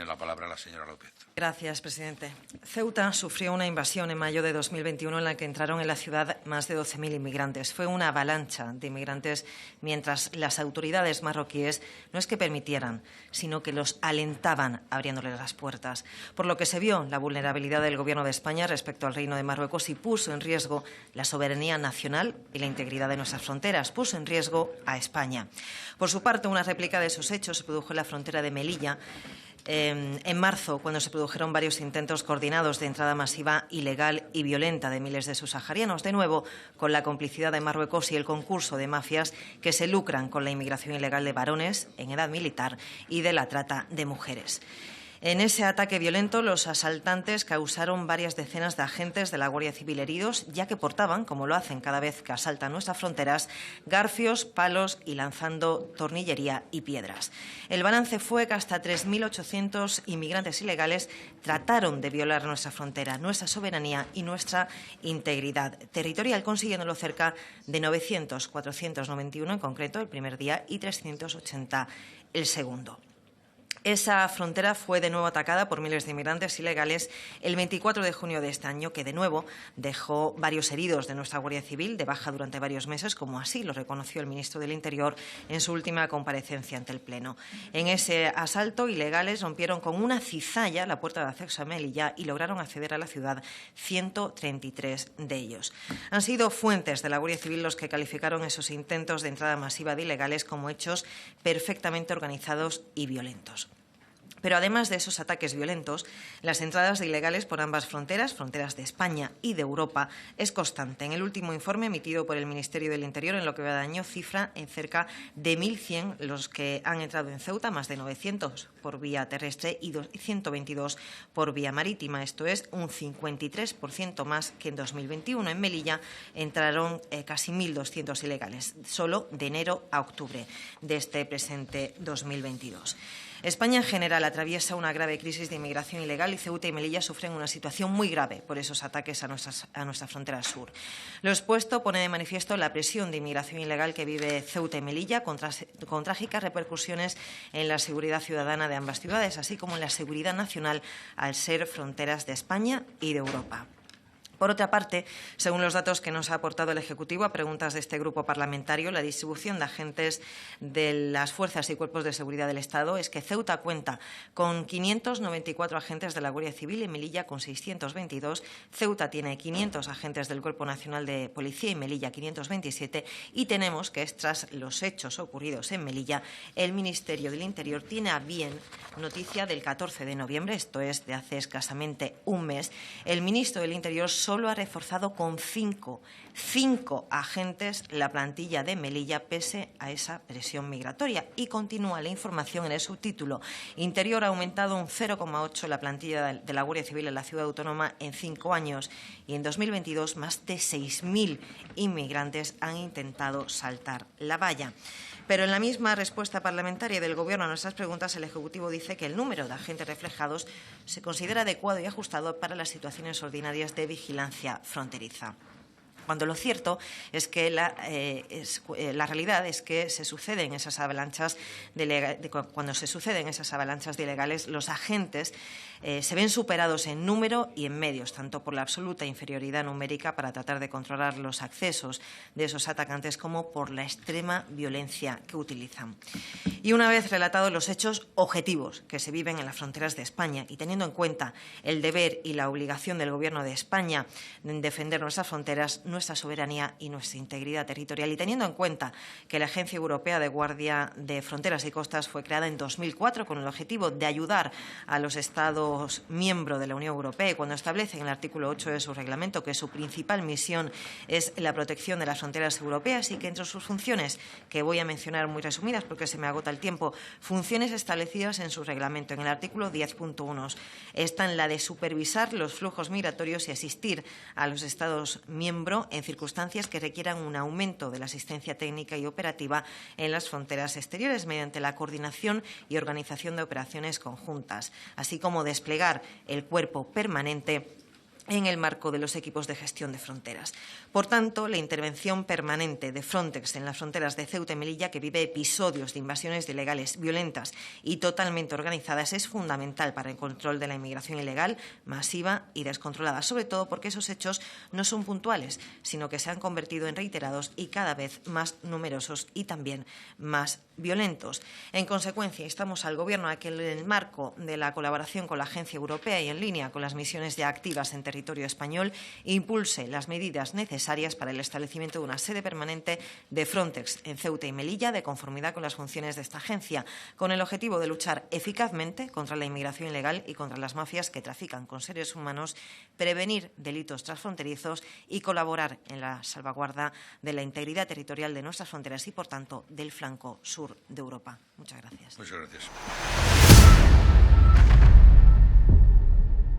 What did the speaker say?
Tiene la palabra la señora López. Gracias, presidente. Ceuta sufrió una invasión en mayo de 2021 en la que entraron en la ciudad más de 12.000 inmigrantes. Fue una avalancha de inmigrantes mientras las autoridades marroquíes no es que permitieran, sino que los alentaban abriéndoles las puertas. Por lo que se vio la vulnerabilidad del Gobierno de España respecto al Reino de Marruecos y puso en riesgo la soberanía nacional y la integridad de nuestras fronteras. Puso en riesgo a España. Por su parte, una réplica de esos hechos se produjo en la frontera de Melilla en marzo, cuando se produjeron varios intentos coordinados de entrada masiva, ilegal y violenta de miles de subsaharianos, de nuevo con la complicidad de Marruecos y el concurso de mafias que se lucran con la inmigración ilegal de varones en edad militar y de la trata de mujeres. En ese ataque violento, los asaltantes causaron varias decenas de agentes de la Guardia Civil heridos, ya que portaban, como lo hacen cada vez que asaltan nuestras fronteras, garfios, palos y lanzando tornillería y piedras. El balance fue que hasta 3.800 inmigrantes ilegales trataron de violar nuestra frontera, nuestra soberanía y nuestra integridad territorial, consiguiéndolo cerca de 900, 491 en concreto el primer día y 380 el segundo. Esa frontera fue de nuevo atacada por miles de inmigrantes ilegales el 24 de junio de este año, que de nuevo dejó varios heridos de nuestra Guardia Civil de baja durante varios meses, como así lo reconoció el ministro del Interior en su última comparecencia ante el Pleno. En ese asalto, ilegales rompieron con una cizalla la puerta de acceso a Melilla y lograron acceder a la ciudad 133 de ellos. Han sido fuentes de la Guardia Civil los que calificaron esos intentos de entrada masiva de ilegales como hechos perfectamente organizados y violentos. Pero además de esos ataques violentos, las entradas de ilegales por ambas fronteras de España y de Europa, es constante. En el último informe emitido por el Ministerio del Interior, en lo que va de año, cifra en cerca de 1.100 los que han entrado en Ceuta, más de 900 por vía terrestre y 122 por vía marítima. Esto es un 53% más que en 2021. En Melilla entraron casi 1.200 ilegales, solo de enero a octubre de este presente 2022. España en general atraviesa una grave crisis de inmigración ilegal y Ceuta y Melilla sufren una situación muy grave por esos ataques a nuestra frontera sur. Lo expuesto pone de manifiesto la presión de inmigración ilegal que vive Ceuta y Melilla con trágicas repercusiones en la seguridad ciudadana de ambas ciudades, así como en la seguridad nacional al ser fronteras de España y de Europa. Por otra parte, según los datos que nos ha aportado el Ejecutivo a preguntas de este grupo parlamentario, la distribución de agentes de las fuerzas y cuerpos de seguridad del Estado es que Ceuta cuenta con 594 agentes de la Guardia Civil y Melilla con 622. Ceuta tiene 500 agentes del Cuerpo Nacional de Policía y Melilla 527. Y tenemos que, tras los hechos ocurridos en Melilla, el Ministerio del Interior tiene a bien noticia del 14 de noviembre, esto es de hace escasamente un mes, el ministro del Interior solo ha reforzado con cinco agentes la plantilla de Melilla pese a esa presión migratoria. Y continúa la información en el subtítulo. Interior ha aumentado un 0,8 la plantilla de la Guardia Civil en la ciudad autónoma en 5 años y en 2022 más de 6.000 inmigrantes han intentado saltar la valla. Pero en la misma respuesta parlamentaria del Gobierno a nuestras preguntas, el Ejecutivo dice que el número de agentes reflejados se considera adecuado y ajustado para las situaciones ordinarias de vigilancia fronteriza. Cuando lo cierto es que la realidad es que cuando se suceden esas avalanchas de ilegales, los agentes se ven superados en número y en medios, tanto por la absoluta inferioridad numérica para tratar de controlar los accesos de esos atacantes como por la extrema violencia que utilizan. Y una vez relatados los hechos objetivos que se viven en las fronteras de España y teniendo en cuenta el deber y la obligación del Gobierno de España en defender nuestras fronteras, nuestra soberanía y nuestra integridad territorial, y teniendo en cuenta que la Agencia Europea de Guardia de Fronteras y Costas fue creada en 2004 con el objetivo de ayudar a los Estados miembros de la Unión Europea, y cuando establece en el artículo 8 de su reglamento que su principal misión es la protección de las fronteras europeas y que entre sus funciones, que voy a mencionar muy resumidas porque se me agota el tiempo, funciones establecidas en su reglamento, en el artículo 10.1, están la de supervisar los flujos migratorios y asistir a los Estados miembros en circunstancias que requieran un aumento de la asistencia técnica y operativa en las fronteras exteriores mediante la coordinación y organización de operaciones conjuntas, así como desplegar el cuerpo permanente en el marco de los equipos de gestión de fronteras. Por tanto, la intervención permanente de Frontex en las fronteras de Ceuta y Melilla, que vive episodios de invasiones ilegales violentas y totalmente organizadas, es fundamental para el control de la inmigración ilegal, masiva y descontrolada, sobre todo porque esos hechos no son puntuales, sino que se han convertido en reiterados y cada vez más numerosos y también más violentos. En consecuencia, instamos al Gobierno a que, en el marco de la colaboración con la Agencia Europea y en línea con las misiones ya activas en territorio español, impulse las medidas necesarias para el establecimiento de una sede permanente de Frontex en Ceuta y Melilla, de conformidad con las funciones de esta agencia, con el objetivo de luchar eficazmente contra la inmigración ilegal y contra las mafias que trafican con seres humanos, prevenir delitos transfronterizos y colaborar en la salvaguarda de la integridad territorial de nuestras fronteras y, por tanto, del flanco sur de Europa. Muchas gracias. Muchas gracias.